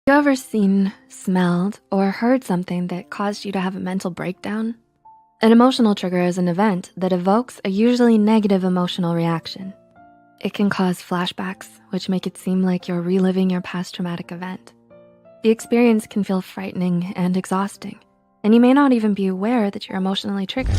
You ever seen, smelled, or heard something that caused you to have a mental breakdown? An emotional trigger is an event that evokes a usually negative emotional reaction. It can cause flashbacks, which make it seem like you're reliving your past traumatic event. The experience can feel frightening and exhausting, and you may not even be aware that you're emotionally triggered.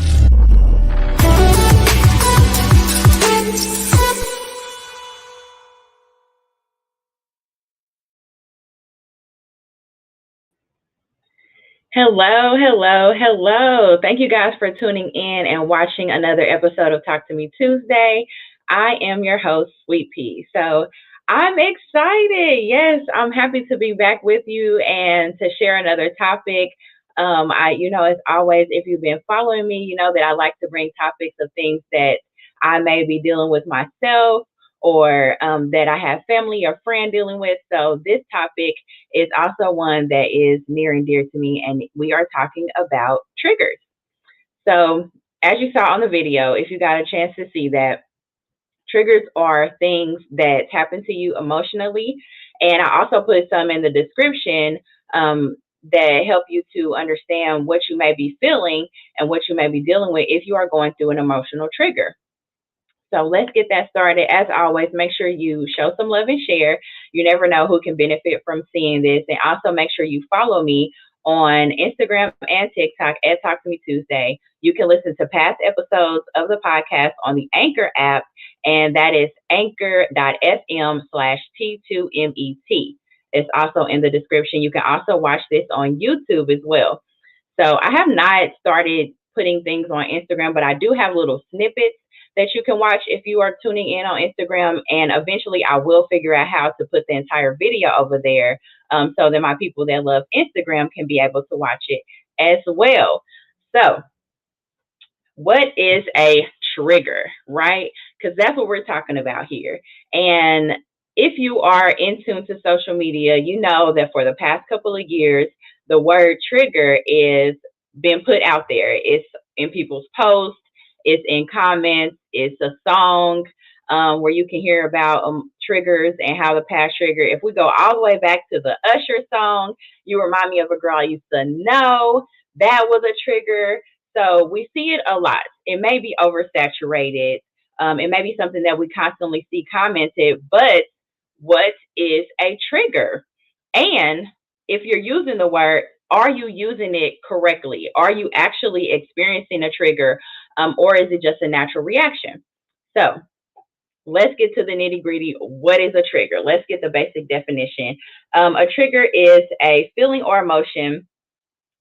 Hello, hello, hello. Thank you guys for tuning in and watching another episode of Talk to Me Tuesday. I am your host, Sweet Pea. So I'm excited. Yes, I'm happy to be back with you and to share another topic. As always, if you've been following me, you know that I like to bring topics of things that I may be dealing with myself or that I have family or friend dealing with. So this topic is also one that is near and dear to me, and we are talking about triggers. So, as you saw on the video, if you got a chance to see that, triggers are things that happen to you emotionally. And I also put some in the description that help you to understand what you may be feeling and what you may be dealing with if you are going through an emotional trigger. So let's get that started. As always, make sure you show some love and share. You never know who can benefit from seeing this. And also make sure you follow me on Instagram and TikTok at Talk to Me Tuesday. You can listen to past episodes of the podcast on the Anchor app, and that is anchor.fm/T2MET. It's also in the description. You can also watch this on YouTube as well. So I have not started putting things on Instagram, but I do have little snippets that you can watch if you are tuning in on Instagram. And eventually I will figure out how to put the entire video over there so that my people that love Instagram can be able to watch it as well. So, what is a trigger, right? Because that's what we're talking about here. And if you are in tune to social media, you know that for the past couple of years, the word trigger is been put out there. It's in people's posts, it's in comments, it's a song where you can hear about triggers and how the past trigger. If we go all the way back to the Usher song, You Remind Me of a Girl I Used to Know, that was a trigger. So we see it a lot. It may be oversaturated. It may be something that we constantly see commented, but what is a trigger? And if you're using the word, are you using it correctly? Are you actually experiencing a trigger, or is it just a natural reaction? So let's get to the nitty gritty. What is a trigger? Let's get the basic definition. A trigger is a feeling or emotion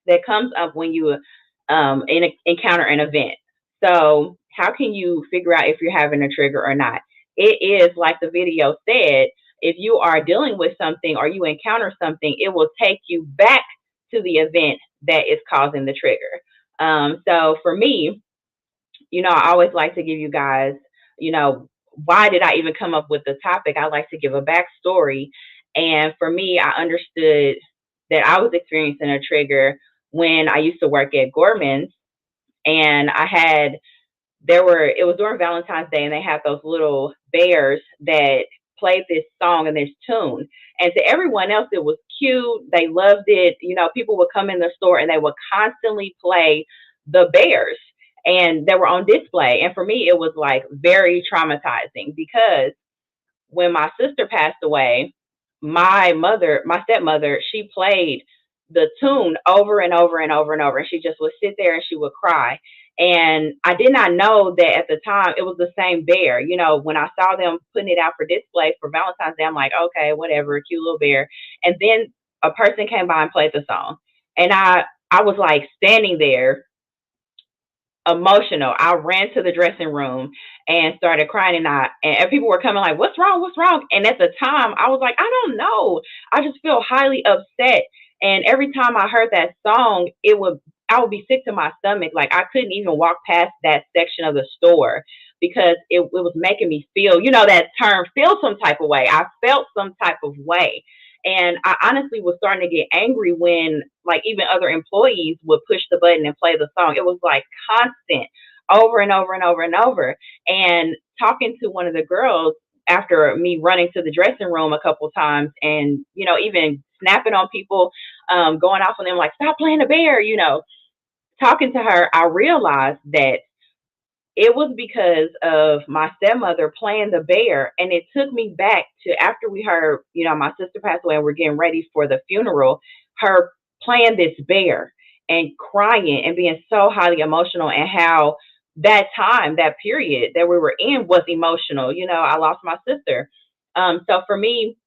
that comes up when you encounter an event. So, how can you figure out if you're having a trigger or not? It is like the video said, if you are dealing with something or you encounter something, it will take you back to the event that is causing the trigger. So, for me, I always like to give you guys, why did I even come up with the topic? I like to give a backstory. And for me, I understood that I was experiencing a trigger when I used to work at Gorman's, and it was during Valentine's Day, and they had those little bears that played this song and this tune. And to everyone else, it was cute. They loved it. People would come in the store and they would constantly play the bears, and they were on display. And for me, it was like very traumatizing because when my sister passed away, my stepmother, she played the tune over and over and over and over. And she just would sit there and she would cry. And I did not know that at the time it was the same bear. When I saw them putting it out for display for Valentine's Day, I'm like, okay, whatever, cute little bear. And then a person came by and played the song. And I was like standing there emotional. I ran to the dressing room and started crying, and people were coming like, "What's wrong? What's wrong?" And at the time, I was like, "I don't know. I just feel highly upset." And every time I heard that song, I would be sick to my stomach. Like I couldn't even walk past that section of the store because it was making me feel, that term, feel some type of way. I felt some type of way. And I honestly was starting to get angry when, like, even other employees would push the button and play the song. It was like constant, over and over and over and over. And talking to one of the girls after me running to the dressing room a couple times and, even snapping on people, going off on them like, stop playing the bear, talking to her, I realized that it was because of my stepmother playing the bear. And it took me back to after we heard, my sister passed away and we're getting ready for the funeral, her playing this bear and crying and being so highly emotional, and how that time, that period that we were in was emotional. I lost my sister. So for me,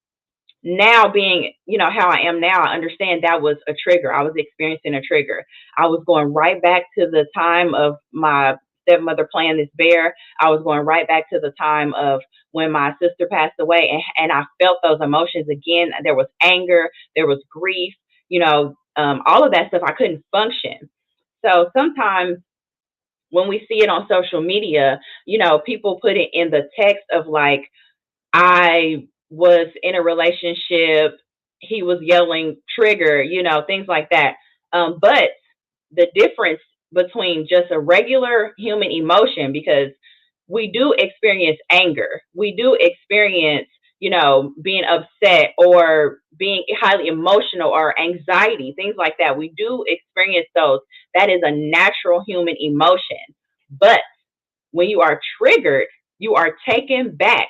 now being, how I am now, I understand that was a trigger. I was experiencing a trigger. I was going right back to the time of my stepmother playing this bear. I was going right back to the time of when my sister passed away, and I felt those emotions again. There was anger, there was grief, all of that stuff. I couldn't function. So sometimes when we see it on social media, people put it in the text of like, I was in a relationship, he was yelling trigger, things like that. But the difference between just a regular human emotion, because we do experience anger, we do experience, being upset or being highly emotional or anxiety, things like that. We do experience those. That is a natural human emotion. But when you are triggered, you are taken back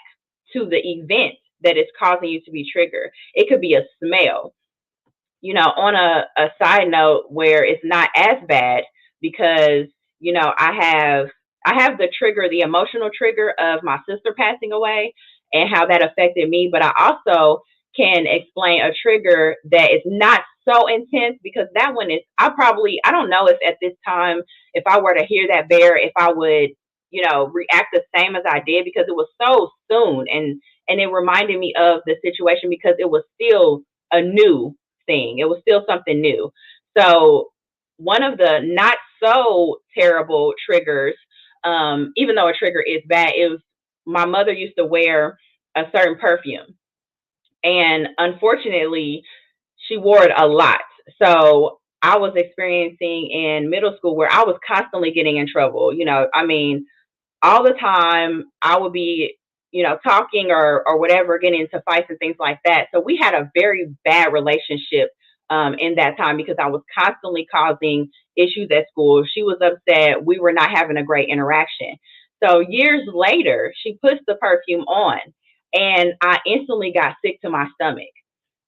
to the event that is causing you to be triggered. It could be a smell. On a side note where it's not as bad, because, I have the trigger, the emotional trigger of my sister passing away and how that affected me. But I also can explain a trigger that is not so intense, because that one is, I don't know if at this time, if I were to hear that bear, if I would, react the same as I did, because it was so soon, and it reminded me of the situation because it was still a new thing. It was still something new. So one of the not so terrible triggers, even though a trigger is bad, it was my mother used to wear a certain perfume, and unfortunately, she wore it a lot. So I was experiencing in middle school where I was constantly getting in trouble. I mean, all the time I would be, talking or whatever, getting into fights and things like that. So we had a very bad relationship in that time, because I was constantly causing issues at school. She was upset. We were not having a great interaction. So years later, she puts the perfume on, and I instantly got sick to my stomach.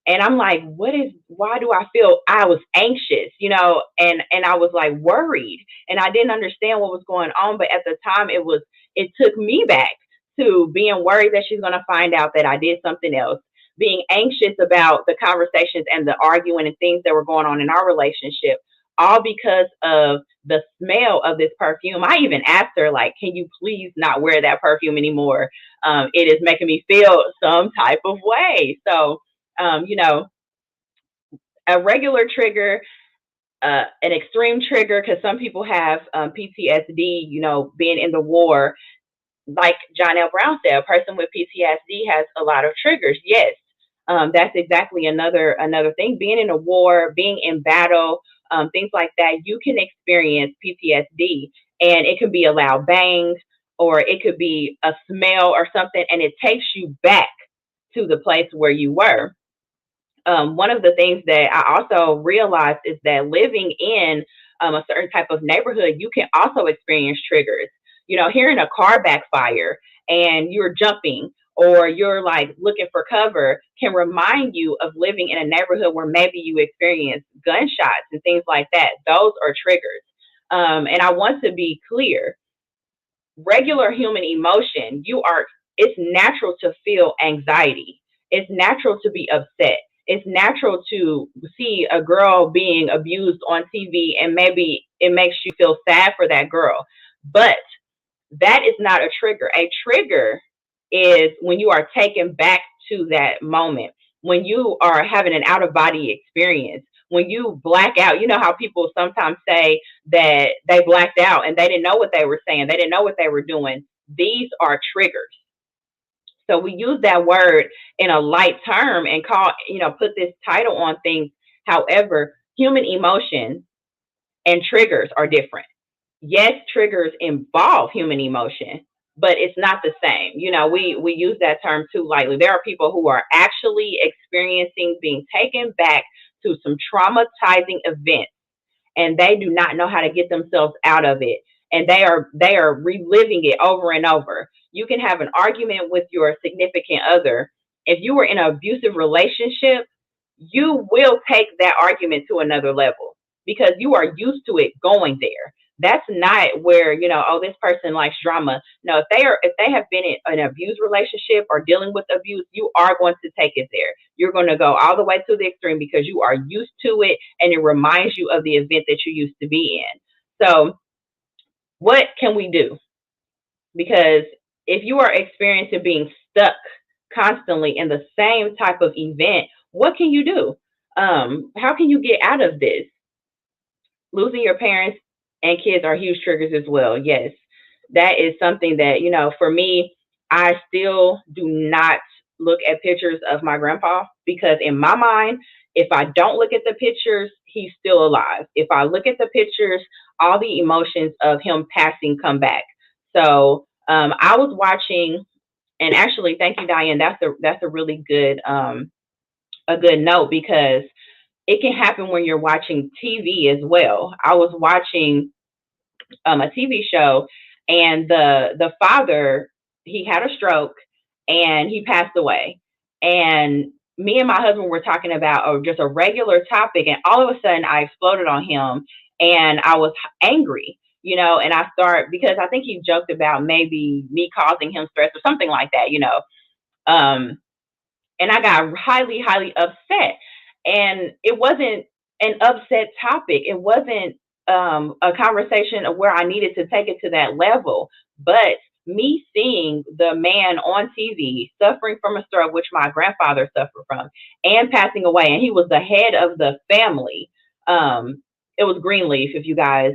And I'm like, why do I feel, I was anxious, and I was like worried, and I didn't understand what was going on. But at the time, it took me back to being worried that she's going to find out that I did something else, being anxious about the conversations and the arguing and things that were going on in our relationship, all because of the smell of this perfume. I even asked her, like, can you please not wear that perfume anymore? It is making me feel some type of way. So, um, you know, a regular trigger, an extreme trigger, because some people have PTSD, being in the war. Like John L. Brown said, a person with PTSD has a lot of triggers. Yes, that's exactly another thing. Being in a war, being in battle, things like that, you can experience PTSD, and it could be a loud bang, or it could be a smell or something, and it takes you back to the place where you were. One of the things that I also realized is that living in a certain type of neighborhood, you can also experience triggers. Hearing a car backfire and you're jumping, or you're like looking for cover, can remind you of living in a neighborhood where maybe you experience gunshots and things like that. Those are triggers. And I want to be clear, regular human emotion, it's natural to feel anxiety. It's natural to be upset. It's natural to see a girl being abused on TV, and maybe it makes you feel sad for that girl. But that is not a trigger. A trigger is when you are taken back to that moment, when you are having an out of body experience, when you black out. You know how people sometimes say that they blacked out and they didn't know what they were saying, they didn't know what they were doing. These are triggers. So we use that word in a light term and put this title on things. However, human emotion and triggers are different. Yes, triggers involve human emotion, but it's not the same. We use that term too lightly. There are people who are actually experiencing being taken back to some traumatizing events, and they do not know how to get themselves out of it, and they are reliving it over and over. You can have an argument with your significant other. If you were in an abusive relationship, you will take that argument to another level because you are used to it going there. That's not where, oh, this person likes drama. No, if they have been in an abused relationship or dealing with abuse, you are going to take it there. You're going to go all the way to the extreme because you are used to it, and it reminds you of the event that you used to be in. So what can we do? Because if you are experiencing being stuck constantly in the same type of event, what can you do? How can you get out of this? Losing your parents and kids are huge triggers as well. Yes, that is something that, for me, I still do not look at pictures of my grandpa because in my mind, if I don't look at the pictures, he's still alive. If I look at the pictures, all the emotions of him passing come back. So I was watching, and actually, thank you, Diane. That's a really good a good note because it can happen when you're watching TV as well. I was watching a TV show, and the father, he had a stroke and he passed away. And me and my husband were talking about just a regular topic, and all of a sudden I exploded on him, and I was angry. And I start because I think he joked about maybe me causing him stress or something like that. Um, and I got highly, highly upset. And it wasn't an upset topic. It wasn't a conversation of where I needed to take it to that level. But me seeing the man on TV suffering from a stroke, which my grandfather suffered from, and passing away, and he was the head of the family. It was Greenleaf. If you guys,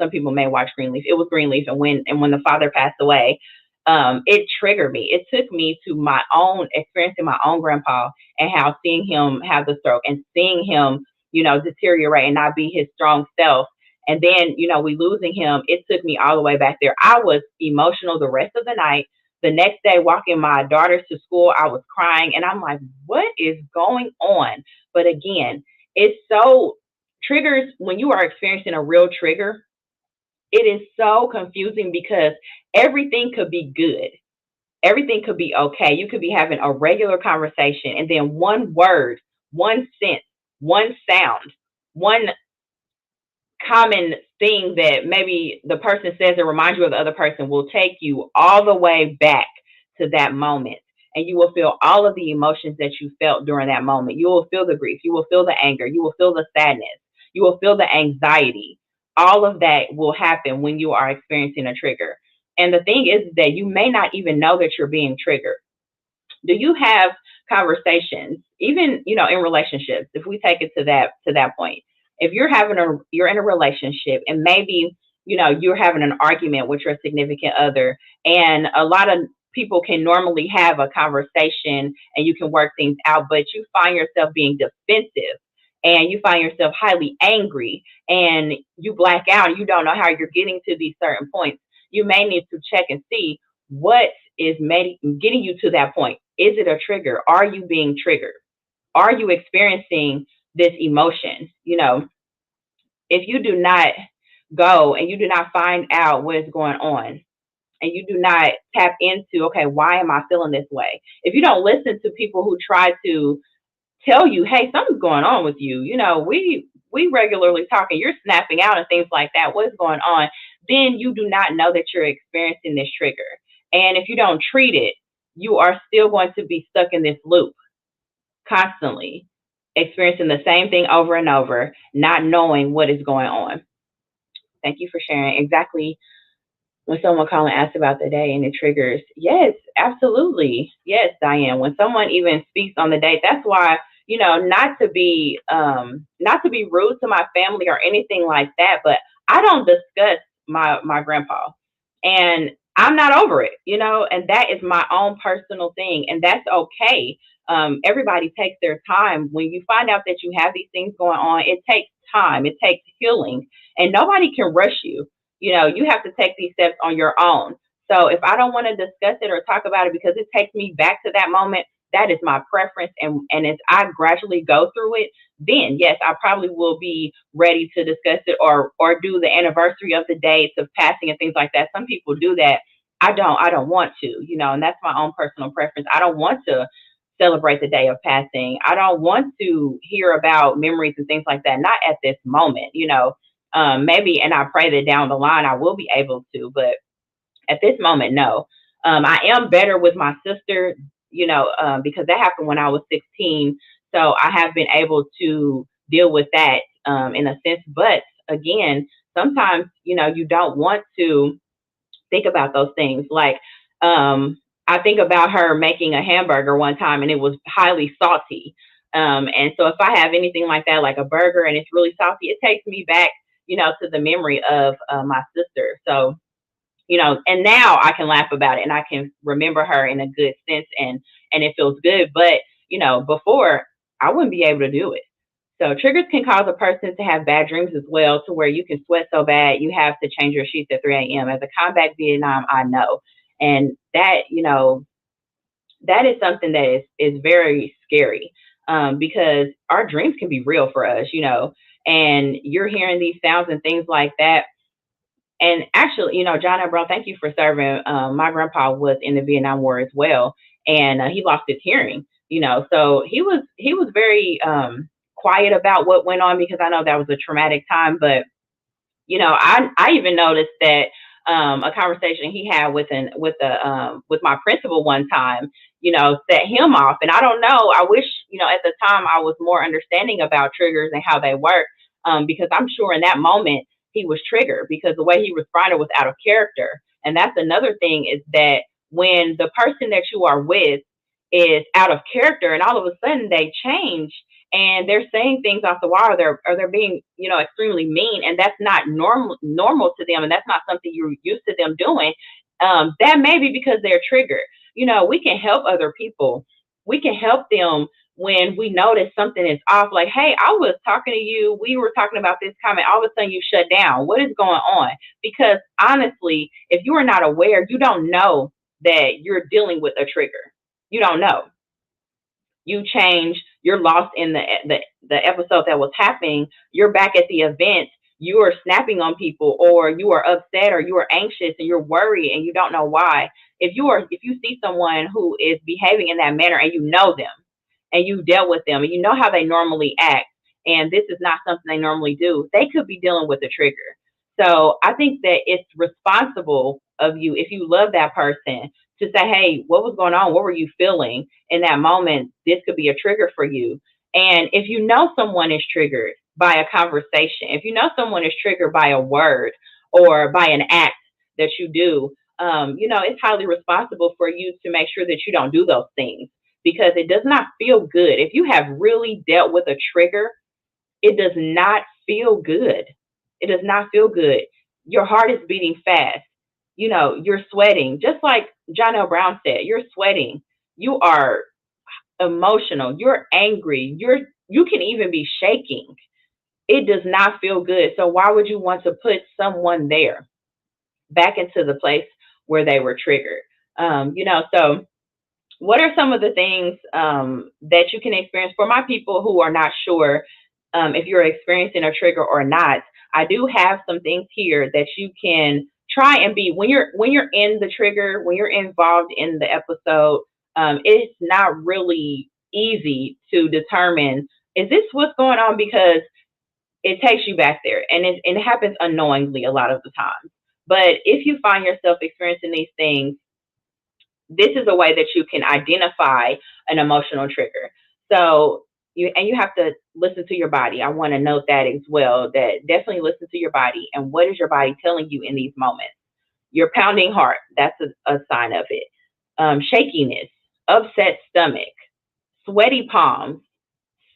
some people may watch Greenleaf. It was Greenleaf, and when the father passed away, it triggered me. It took me to my own experiencing my own grandpa and how seeing him have the stroke and seeing him, deteriorate and not be his strong self. And then, we losing him, it took me all the way back there. I was emotional the rest of the night. The next day, walking my daughters to school, I was crying, and I'm like, what is going on? But again, it's so triggers when you are experiencing a real trigger, it is so confusing because everything could be good. Everything could be okay. You could be having a regular conversation, and then one word, one sense, one sound, one common thing that maybe the person says that reminds you of the other person will take you all the way back to that moment. And you will feel all of the emotions that you felt during that moment. You will feel the grief. You will feel the anger. You will feel the sadness. You will feel the anxiety. All of that will happen when you are experiencing a trigger. And the thing is that you may not even know that you're being triggered. Do you have conversations, even, in relationships, if we take it to that point? If you're in a relationship, and maybe, you're having an argument with your significant other, and a lot of people can normally have a conversation and you can work things out, but you find yourself being defensive and you find yourself highly angry and you black out and you don't know how you're getting to these certain points. You may need to check and see what is getting you to that point. Is it a trigger? Are you being triggered? Are you experiencing this emotion? If you do not go and you do not find out what is going on, and you do not tap into, okay, why am I feeling this way? If you don't listen to people who try to tell you, hey, something's going on with you, we regularly talk and you're snapping out and things like that, what is going on? Then you do not know that you're experiencing this trigger. And if you don't treat it, you are still going to be stuck in this loop constantly, experiencing the same thing over and over, not knowing what is going on. Thank you for sharing. Exactly. When someone called and asked about the day and it triggers, yes, absolutely. Yes, Diane. When someone even speaks on the date, that's why, not to be rude to my family or anything like that, but I don't discuss my grandpa. And I'm not over it, and that is my own personal thing, and that's okay. Everybody takes their time. When you find out that you have these things going on, it takes time, it takes healing, and nobody can rush you. You have to take these steps on your own. So if I don't want to discuss it or talk about it because it takes me back to that moment, that is my preference. And as I gradually go through it, then yes, I probably will be ready to discuss it or do the anniversary of the dates of passing and things like that. Some people do that. I don't want to, and that's my own personal preference. I don't want to celebrate the day of passing. I don't want to hear about memories and things like that. Not at this moment. Maybe, and I pray that down the line I will be able to, but at this moment, no. I am better with my sister, because that happened when I was 16. So I have been able to deal with that in a sense. But again, sometimes, you don't want to think about those things. Like, I think about her making a hamburger one time and it was highly salty. And so if I have anything like that, like a burger and it's really salty, it takes me back, to the memory of my sister. So, and now I can laugh about it and I can remember her in a good sense and it feels good. But, before I wouldn't be able to do it. So triggers can cause a person to have bad dreams as well, to where you can sweat so bad you have to change your sheets at 3 a.m. As a combat Vietnam, I know. And that is something that is very scary, because our dreams can be real for us, and you're hearing these sounds and things like that. And actually, John L. Brown, thank you for serving. My grandpa was in the Vietnam War as well, and he lost his hearing. So he was very quiet about what went on, because I know that was a traumatic time. But I even noticed that a conversation he had with my principal one time, set him off. And I don't know. I wish at the time I was more understanding about triggers and how they work, because I'm sure in that moment he was triggered because the way he responded was out of character. And that's another thing, is that when the person that you are with is out of character and all of a sudden they change and they're saying things off the wall, or they're being extremely mean, and that's not normal to them, and that's not something you're used to them doing. That may be because they're triggered. We can help other people. We can help them when we notice something is off. Like, hey, I was talking to you, we were talking about this comment, all of a sudden you shut down. What is going on? Because honestly, if you are not aware, you don't know that you're dealing with a trigger. You don't know. You change, you're lost in the episode that was happening, you're back at the event, you are snapping on people, or you are upset, or you are anxious and you're worried and you don't know why. If you see someone who is behaving in that manner and you know them and you dealt with them and you know how they normally act, and this is not something they normally do, they could be dealing with a trigger. So I think that it's responsible of you, if you love that person, to say, hey, what was going on? What were you feeling in that moment? This could be a trigger for you. And if you know someone is triggered by a conversation, if you know someone is triggered by a word or by an act that you do, it's highly responsible for you to make sure that you don't do those things, because it does not feel good. If you have really dealt with a trigger, it does not feel good. It does not feel good. Your heart is beating fast. You're sweating. Just like John L. Brown said, you're sweating. You are emotional. You're angry. You can even be shaking. It does not feel good. So why would you want to put someone there back into the place where they were triggered? So what are some of the things that you can experience for my people who are not sure if you're experiencing a trigger or not? I do have some things here that you can try and be when you're in the trigger, when you're involved in the episode. It's not really easy to determine, is this what's going on, because it takes you back there, and it happens unknowingly a lot of the time. But if you find yourself experiencing these things, this is a way that you can identify an emotional trigger. So you have to listen to your body. I want to note that as well, that definitely listen to your body, and what is your body telling you in these moments. Your pounding heart, that's a sign of it. Shakiness, upset stomach, sweaty palms,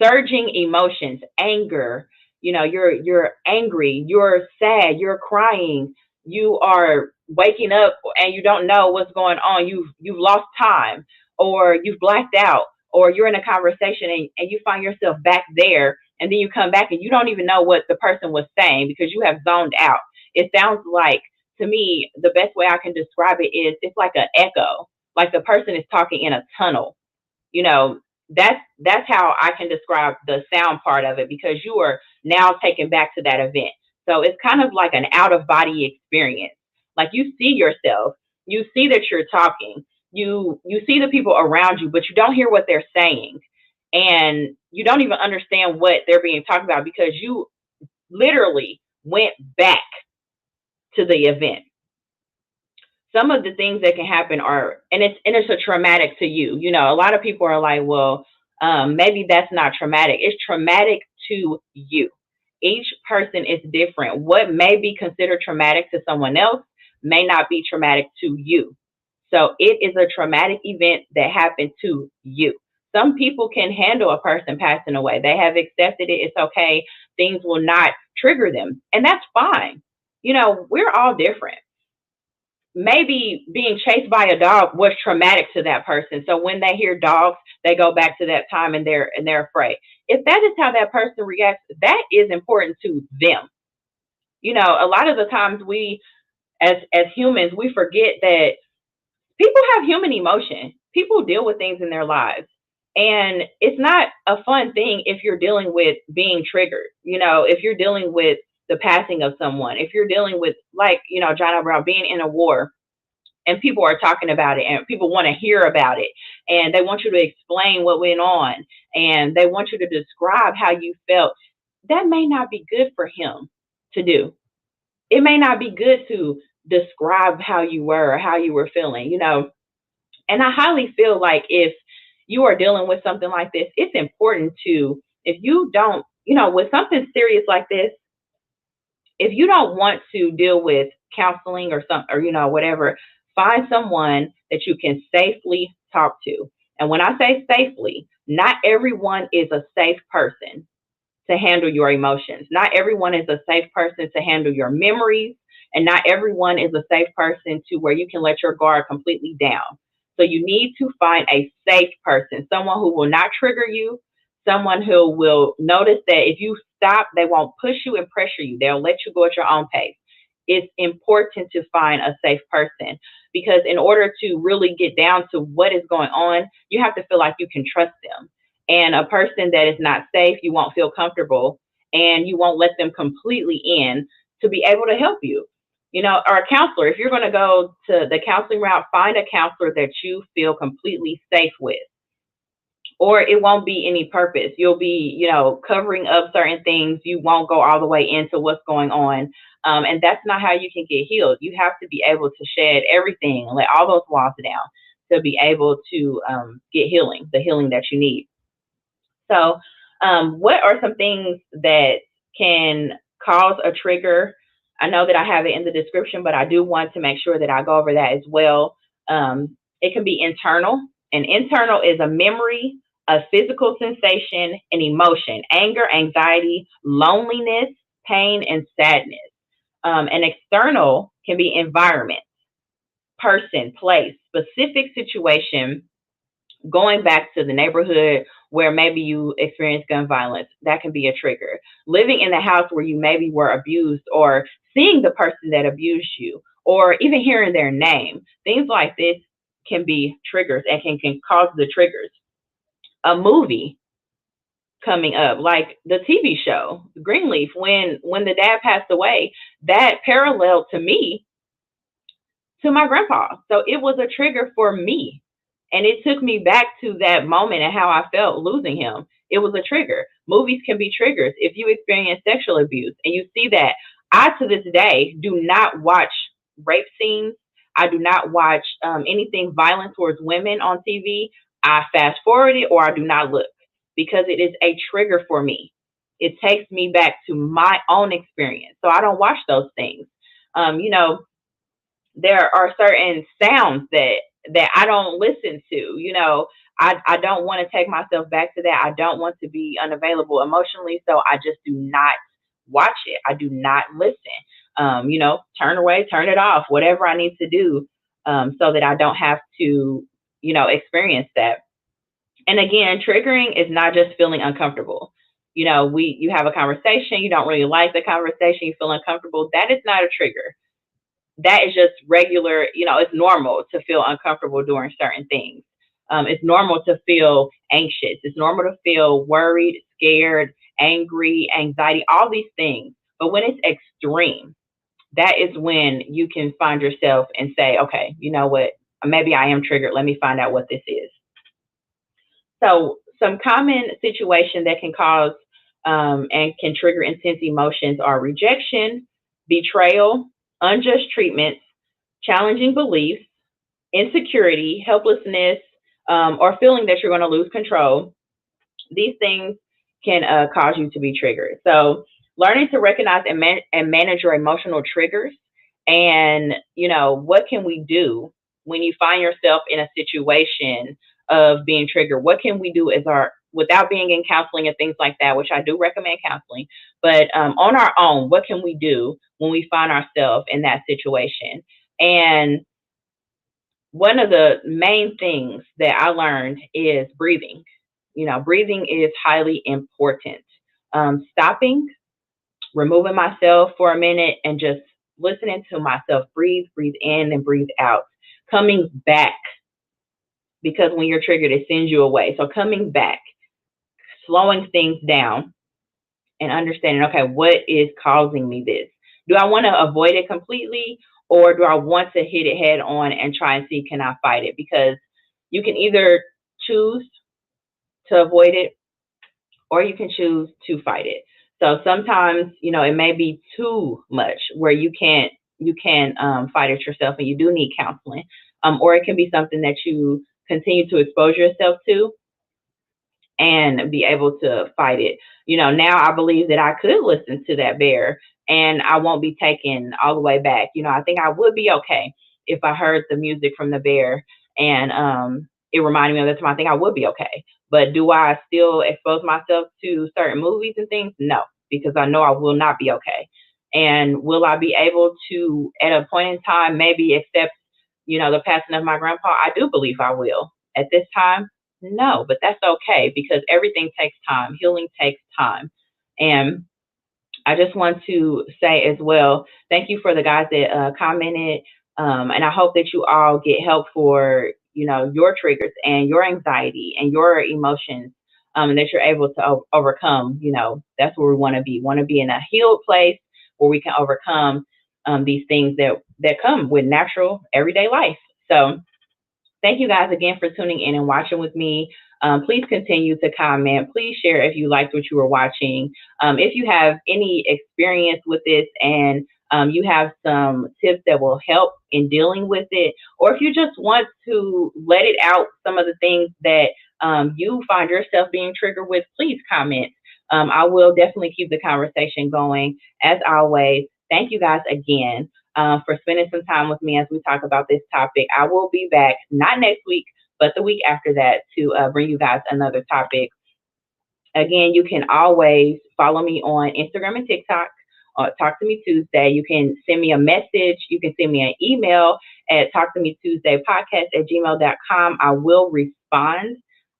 surging emotions, anger. You're angry, you're sad, you're crying, you are waking up and you don't know what's going on. You've lost time, or you've blacked out, or you're in a conversation and you find yourself back there, and then you come back and you don't even know what the person was saying because you have zoned out. It sounds like, to me, the best way I can describe it is it's like an echo, like the person is talking in a tunnel. You know, that's how I can describe the sound part of it, because you are now taken back to that event. So it's kind of like an out of body experience. Like you see yourself, you see that you're talking, you see the people around you, but you don't hear what they're saying, and you don't even understand what they're being talked about because you literally went back to the event. Some of the things that can happen are, and it's a traumatic to you. You know, a lot of people are like, well, maybe that's not traumatic. It's traumatic to you. Each person is different. What may be considered traumatic to someone else may not be traumatic to you. So it is a traumatic event that happened to you. Some people can handle a person passing away. They have accepted it. It's okay. Things will not trigger them. And that's fine. You know, we're all different. Maybe being chased by a dog was traumatic to that person. So when they hear dogs, they go back to that time and they're afraid. If that is how that person reacts, that is important to them. You know, a lot of the times we as humans, we forget that people have human emotion. People deal with things in their lives. And it's not a fun thing if you're dealing with being triggered. You know, if you're dealing with the passing of someone, if you're dealing with, like, you know, John L. Brown being in a war and people are talking about it and people want to hear about it and they want you to explain what went on and they want you to describe how you felt, that may not be good for him to do. It may not be good to describe how you were or how you were feeling, you know. And I highly feel like if you are dealing with something like this, it's important to, if you don't, you know, with something serious like this, if you don't want to deal with counseling or some, or, you know, whatever, find someone that you can safely talk to. And when I say safely, not everyone is a safe person to handle your emotions. Not everyone is a safe person to handle your memories, and not everyone is a safe person to where you can let your guard completely down. So you need to find a safe person, someone who will not trigger you, someone who will notice that if you stop, they won't push you and pressure you. They'll let you go at your own pace. It's important to find a safe person, because in order to really get down to what is going on, you have to feel like you can trust them. And a person that is not safe, you won't feel comfortable and you won't let them completely in to be able to help you. You know, or a counselor, if you're going to go to the counseling route, find a counselor that you feel completely safe with, or it won't be any purpose. You'll be, you know, covering up certain things. You won't go all the way into what's going on. And that's not how you can get healed. You have to be able to shed everything and let all those walls down to be able to get healing, the healing that you need. So, what are some things that can cause a trigger? I know that I have it in the description, but I do want to make sure that I go over that as well. It can be internal, and internal is a memory, a physical sensation, an emotion, anger, anxiety, loneliness, pain, and sadness. And external can be environment, person, place, specific situation, going back to the neighborhood where maybe you experienced gun violence, that can be a trigger. Living in the house where you maybe were abused, or seeing the person that abused you, or even hearing their name, things like this can be triggers and can cause the triggers. A movie coming up, like the TV show Greenleaf, when the dad passed away, that paralleled to me to my grandpa. So it was a trigger for me. And it took me back to that moment and how I felt losing him. It was a trigger. Movies can be triggers. If you experience sexual abuse and you see that, I to this day do not watch rape scenes. I do not watch anything violent towards women on TV. I fast forward it or I do not look, because it is a trigger for me. It takes me back to my own experience. So I don't watch those things. You know, there are certain sounds that I don't listen to. You know, I don't want to take myself back to that. I don't want to be unavailable emotionally, so I just do not watch it. I do not listen. You know, turn away, turn it off, whatever I need to do, so that I don't have to, you know, experience that. And again, triggering is not just feeling uncomfortable. You know, you have a conversation, you don't really like the conversation, you feel uncomfortable. That is not a trigger. that is just regular, it's normal to feel uncomfortable doing certain things. It's normal to feel anxious. It's normal to feel worried, scared, angry, anxiety, all these things. But when it's extreme, that is when you can find yourself and say, okay, you know what? Maybe I am triggered. Let me find out what this is. So, some common situations that can cause and can trigger intense emotions are rejection, betrayal, unjust treatment, challenging beliefs, insecurity, helplessness, or feeling that you're going to lose control. These things can cause you to be triggered. So, learning to recognize and manage your emotional triggers, and what can we do when you find yourself in a situation of being triggered? What can we do as our without being in counseling and things like that, which I do recommend counseling, but on our own, what can we do when we find ourselves in that situation? And one of the main things that I learned is breathing. Breathing is highly important. Stopping, removing myself for a minute, and just listening to myself breathe, breathe in and breathe out. Coming back, because when you're triggered, it sends you away. So coming back, slowing things down, and understanding, okay, what is causing me this? Do I want to avoid it completely, or do I want to hit it head on and try and see, can I fight it? Because you can either choose to avoid it, or you can choose to fight it. So sometimes, it may be too much where you can fight it yourself, and you do need counseling. Or it can be something that you continue to expose yourself to and be able to fight it. Now I believe that I could listen to that bear and I won't be taken all the way back. I think I would be okay if I heard the music from the bear and it reminded me of the time. I think I would be okay. But do I still expose myself to certain movies and things? No, because I know I will not be okay. And will I be able to, at a point in time, maybe accept, the passing of my grandpa? I do believe I will. At this time, no, but that's okay because everything takes time. Healing takes time. And I just want to say as well, thank you for the guys that commented. And I hope that you all get help for, your triggers and your anxiety and your emotions, and that you're able to overcome. That's where we want to be. Want to be in a healed place where we can overcome these things that come with natural everyday life. So, thank you guys again for tuning in and watching with me. Please continue to comment. Please share if you liked what you were watching. If you have any experience with this and you have some tips that will help in dealing with it, or if you just want to let it out, some of the things that you find yourself being triggered with, please comment. I will definitely keep the conversation going. As always, thank you guys again for spending some time with me as we talk about this topic. I will be back, not next week, but the week after that to bring you guys another topic. Again, you can always follow me on Instagram and TikTok. Talk to me Tuesday. You can send me a message. You can send me an email at talktomituesdaypodcast@gmail.com. I will respond.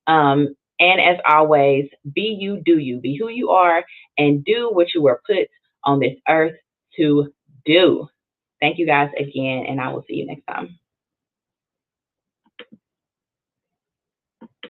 And as always, be you, do you. Be who you are and do what you were put on this earth to do. Thank you guys again, and I will see you next time.